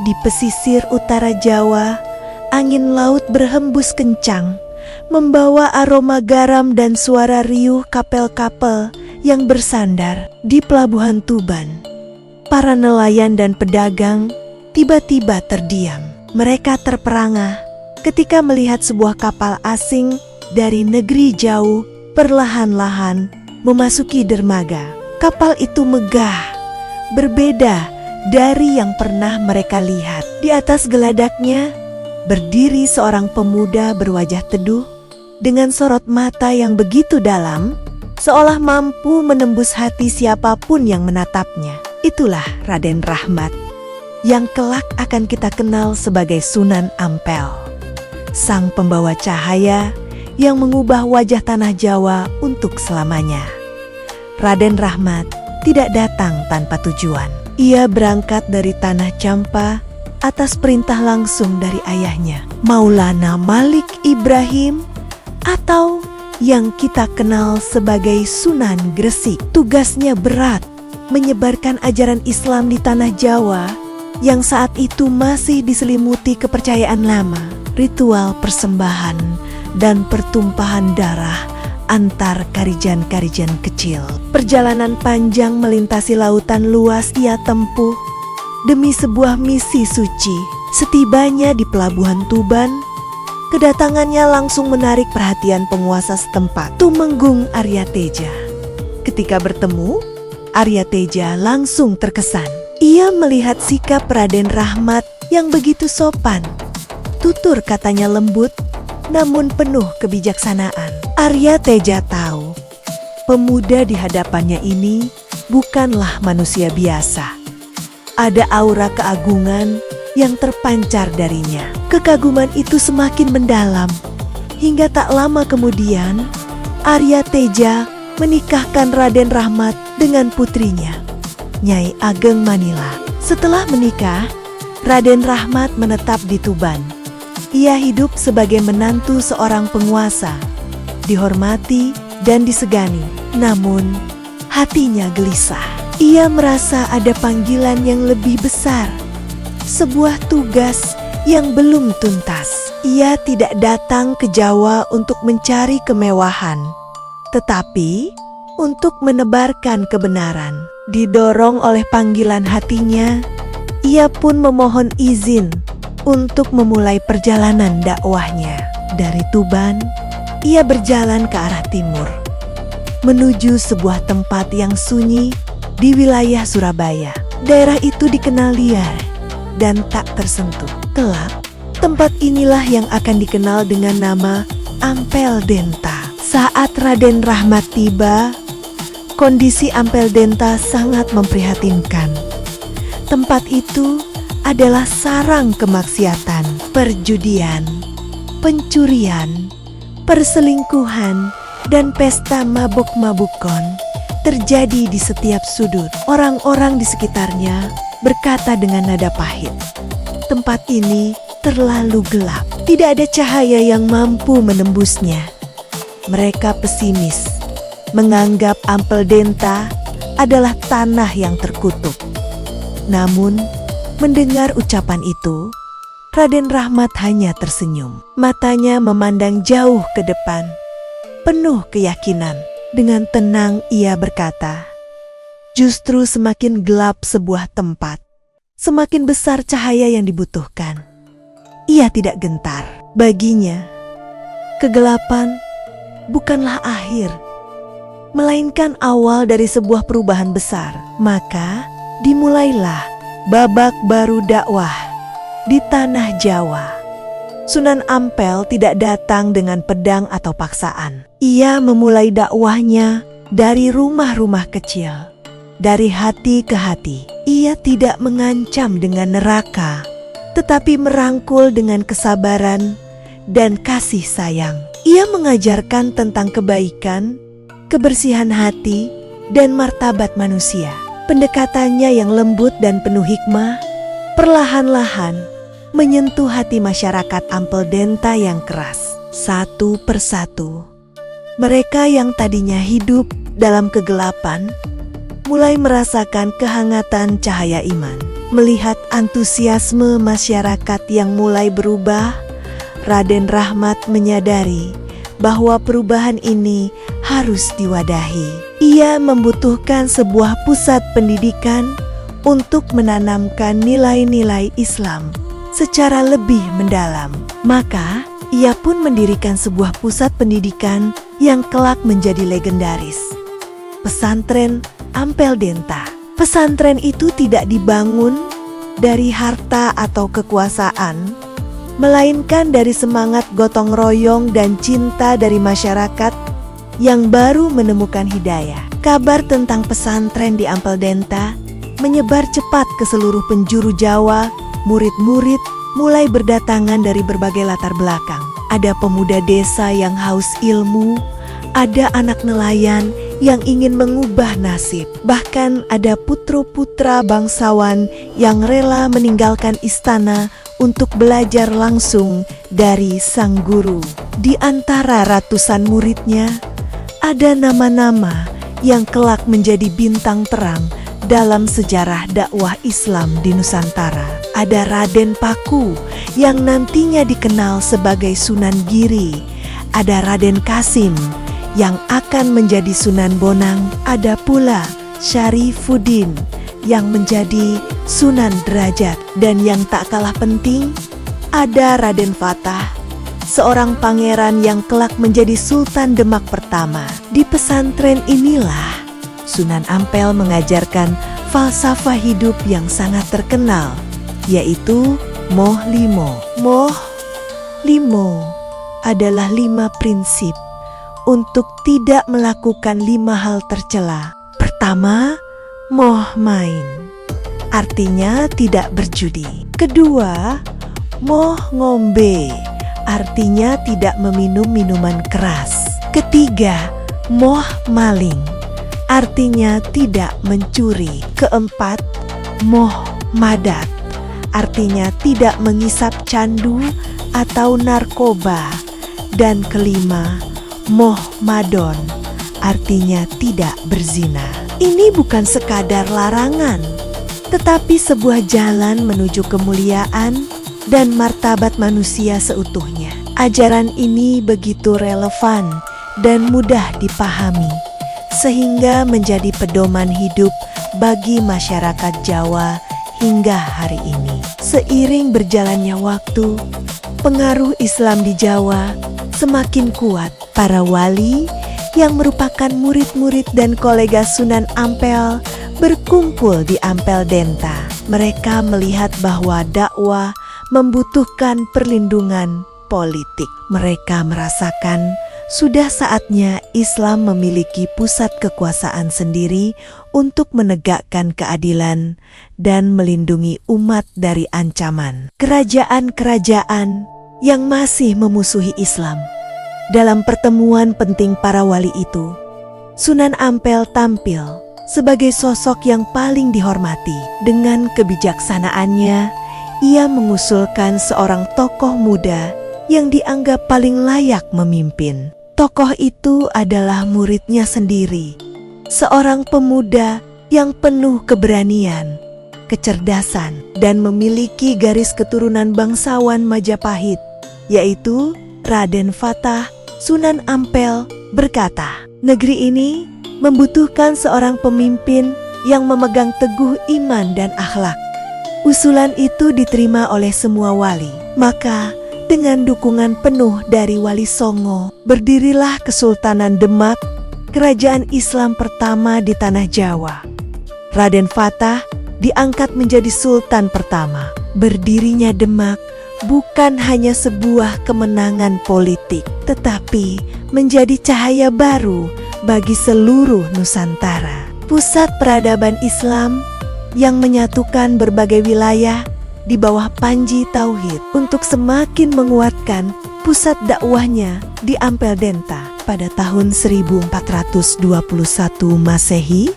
Di pesisir utara Jawa, angin laut berhembus kencang, membawa aroma garam dan suara riuh kapel-kapel yang bersandar di pelabuhan Tuban. Para nelayan dan pedagang tiba-tiba terdiam. Mereka terperangah ketika melihat sebuah kapal asing dari negeri jauh perlahan-lahan memasuki dermaga. Kapal itu megah, berbeda dari yang pernah mereka lihat. Di atas geladaknya berdiri seorang pemuda berwajah teduh dengan sorot mata yang begitu dalam, seolah mampu menembus hati siapapun yang menatapnya. Itulah Raden Rahmat, yang kelak akan kita kenal sebagai Sunan Ampel, sang pembawa cahaya yang mengubah wajah tanah Jawa untuk selamanya. Raden Rahmat tidak datang tanpa tujuan. Ia berangkat dari tanah Campa atas perintah langsung dari ayahnya, Maulana Malik Ibrahim, atau yang kita kenal sebagai Sunan Gresik. Tugasnya berat, menyebarkan ajaran Islam di tanah Jawa yang saat itu masih diselimuti kepercayaan lama, ritual persembahan dan pertumpahan darah antar karijan-karijan kecil. Perjalanan panjang melintasi lautan luas ia tempuh demi sebuah misi suci. Setibanya di pelabuhan Tuban, kedatangannya langsung menarik perhatian penguasa setempat, Tumenggung Arya Teja. Ketika bertemu, Arya Teja langsung terkesan. Ia melihat sikap Raden Rahmat yang begitu sopan. Tutur katanya lembut, namun penuh kebijaksanaan. Arya Teja tahu, pemuda di hadapannya ini bukanlah manusia biasa. Ada aura keagungan yang terpancar darinya. Kekaguman itu semakin mendalam, hingga tak lama kemudian Arya Teja menikahkan Raden Rahmat dengan putrinya, Nyai Ageng Manila. Setelah menikah, Raden Rahmat menetap di Tuban. Ia hidup sebagai menantu seorang penguasa, dihormati dan disegani. Namun, hatinya gelisah. Ia merasa ada panggilan yang lebih besar, sebuah tugas yang belum tuntas. Ia tidak datang ke Jawa untuk mencari kemewahan, tetapi untuk menebarkan kebenaran. Didorong oleh panggilan hatinya, ia pun memohon izin untuk memulai perjalanan dakwahnya. Dari Tuban, ia berjalan ke arah timur, menuju sebuah tempat yang sunyi di wilayah Surabaya. Daerah itu dikenal liar dan tak tersentuh. Kelak, tempat inilah yang akan dikenal dengan nama Ampel Denta. Saat Raden Rahmat tiba, kondisi Ampel Denta sangat memprihatinkan. Tempat itu adalah sarang kemaksiatan, perjudian, pencurian, perselingkuhan, dan pesta mabuk-mabukon terjadi di setiap sudut. Orang-orang di sekitarnya berkata dengan nada pahit, tempat ini terlalu gelap, tidak ada cahaya yang mampu menembusnya. Mereka pesimis, menganggap Ampel Denta adalah tanah yang terkutuk. Namun, mendengar ucapan itu, Raden Rahmat hanya tersenyum. Matanya memandang jauh ke depan, penuh keyakinan. Dengan tenang ia berkata, justru semakin gelap sebuah tempat, semakin besar cahaya yang dibutuhkan. Ia tidak gentar. Baginya, kegelapan bukanlah akhir, melainkan awal dari sebuah perubahan besar. Maka dimulailah babak baru dakwah di tanah Jawa. Sunan Ampel tidak datang dengan pedang atau paksaan. Ia memulai dakwahnya dari rumah-rumah kecil, dari hati ke hati. Ia tidak mengancam dengan neraka, tetapi merangkul dengan kesabaran dan kasih sayang. Ia mengajarkan tentang kebaikan, kebersihan hati, dan martabat manusia. Pendekatannya yang lembut dan penuh hikmah perlahan-lahan menyentuh hati masyarakat Ampel Denta yang keras. Satu persatu, mereka yang tadinya hidup dalam kegelapan mulai merasakan kehangatan cahaya iman. Melihat antusiasme masyarakat yang mulai berubah, Raden Rahmat menyadari bahwa perubahan ini harus diwadahi. Ia membutuhkan sebuah pusat pendidikan untuk menanamkan nilai-nilai Islam secara lebih mendalam. Maka, ia pun mendirikan sebuah pusat pendidikan yang kelak menjadi legendaris. Pesantren Ampel Denta. Pesantren itu tidak dibangun dari harta atau kekuasaan, melainkan dari semangat gotong royong dan cinta dari masyarakat yang baru menemukan hidayah. Kabar tentang pesantren di Ampel Denta menyebar cepat ke seluruh penjuru Jawa. Murid-murid mulai berdatangan dari berbagai latar belakang. Ada pemuda desa yang haus ilmu, ada anak nelayan yang ingin mengubah nasib. Bahkan ada putra-putra bangsawan yang rela meninggalkan istana untuk belajar langsung dari sang guru. Di antara ratusan muridnya, ada nama-nama yang kelak menjadi bintang terang dalam sejarah dakwah Islam di Nusantara. Ada Raden Paku yang nantinya dikenal sebagai Sunan Giri. Ada Raden Kasim yang akan menjadi Sunan Bonang. Ada pula Syarifuddin yang menjadi Sunan Derajat. Dan yang tak kalah penting, ada Raden Fatah, seorang pangeran yang kelak menjadi Sultan Demak pertama. Di pesantren inilah Sunan Ampel mengajarkan falsafah hidup yang sangat terkenal, yaitu Moh Limo. Moh Limo adalah 5 prinsip untuk tidak melakukan 5 hal tercela. Pertama, moh main, artinya tidak berjudi. Kedua, moh ngombe, artinya tidak meminum minuman keras. Ketiga, moh maling, artinya tidak mencuri. Keempat, moh madat, artinya tidak mengisap candu atau narkoba. Dan kelima, moh madon, artinya tidak berzina. Ini bukan sekadar larangan, tetapi sebuah jalan menuju kemuliaan dan martabat manusia seutuhnya. Ajaran ini begitu relevan dan mudah dipahami, sehingga menjadi pedoman hidup bagi masyarakat Jawa hingga hari ini. Seiring berjalannya waktu, pengaruh Islam di Jawa semakin kuat. Para wali yang merupakan murid-murid dan kolega Sunan Ampel berkumpul di Ampel Denta. Mereka melihat bahwa dakwah membutuhkan perlindungan politik. Mereka merasakan sudah saatnya Islam memiliki pusat kekuasaan sendiri untuk menegakkan keadilan dan melindungi umat dari ancaman kerajaan-kerajaan yang masih memusuhi Islam. Dalam pertemuan penting para wali itu, Sunan Ampel tampil sebagai sosok yang paling dihormati. Dengan kebijaksanaannya, ia mengusulkan seorang tokoh muda yang dianggap paling layak memimpin. Tokoh itu adalah muridnya sendiri, seorang pemuda yang penuh keberanian, kecerdasan, dan memiliki garis keturunan bangsawan Majapahit, yaitu Raden Fatah. Sunan Ampel berkata, negeri ini membutuhkan seorang pemimpin yang memegang teguh iman dan akhlak. Usulan itu diterima oleh semua wali. Maka dengan dukungan penuh dari Wali Songo, berdirilah Kesultanan Demak, kerajaan Islam pertama di tanah Jawa. Raden Fatah diangkat menjadi sultan pertama. Berdirinya Demak bukan hanya sebuah kemenangan politik, tetapi menjadi cahaya baru bagi seluruh Nusantara. Pusat peradaban Islam yang menyatukan berbagai wilayah di bawah panji Tauhid. Untuk semakin menguatkan pusat dakwahnya di Ampel Denta. Pada tahun 1421 Masehi,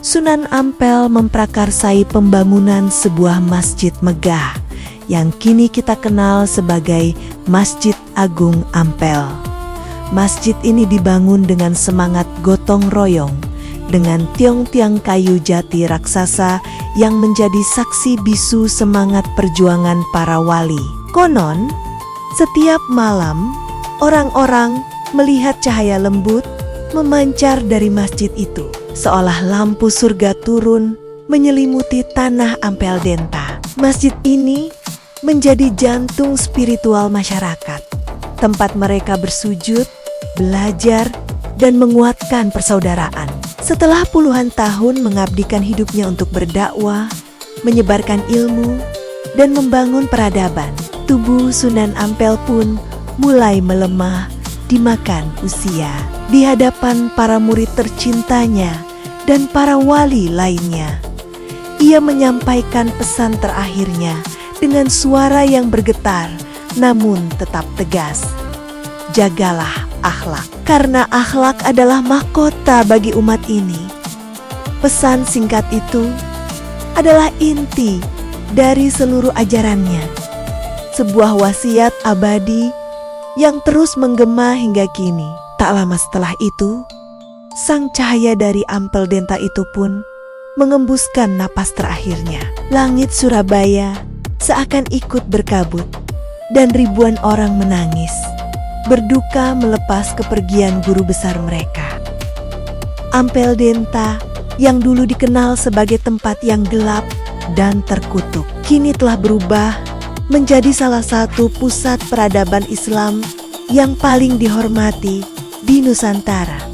Sunan Ampel memprakarsai pembangunan sebuah masjid megah yang kini kita kenal sebagai Masjid Agung Ampel. Masjid ini dibangun dengan semangat gotong royong dengan tiang-tiang kayu jati raksasa yang menjadi saksi bisu semangat perjuangan para wali. Konon, setiap malam orang-orang melihat cahaya lembut memancar dari masjid itu, seolah lampu surga turun menyelimuti tanah Ampel Denta. Masjid ini menjadi jantung spiritual masyarakat, tempat mereka bersujud, belajar, dan menguatkan persaudaraan. Setelah puluhan tahun mengabdikan hidupnya untuk berdakwah, menyebarkan ilmu, dan membangun peradaban, tubuh Sunan Ampel pun mulai melemah dimakan usia. Di hadapan para murid tercintanya dan para wali lainnya, ia menyampaikan pesan terakhirnya dengan suara yang bergetar namun tetap tegas. Jagalah akhlak, karena akhlak adalah mahkota bagi umat ini. Pesan singkat itu adalah inti dari seluruh ajarannya, sebuah wasiat abadi yang terus menggema hingga kini. Tak lama setelah itu, sang cahaya dari Ampel Denta itu pun mengembuskan napas terakhirnya. Langit Surabaya seakan ikut berkabut dan ribuan orang menangis, berduka melepas kepergian guru besar mereka. Ampel Denta yang dulu dikenal sebagai tempat yang gelap dan terkutuk, kini telah berubah menjadi salah satu pusat peradaban Islam yang paling dihormati di Nusantara.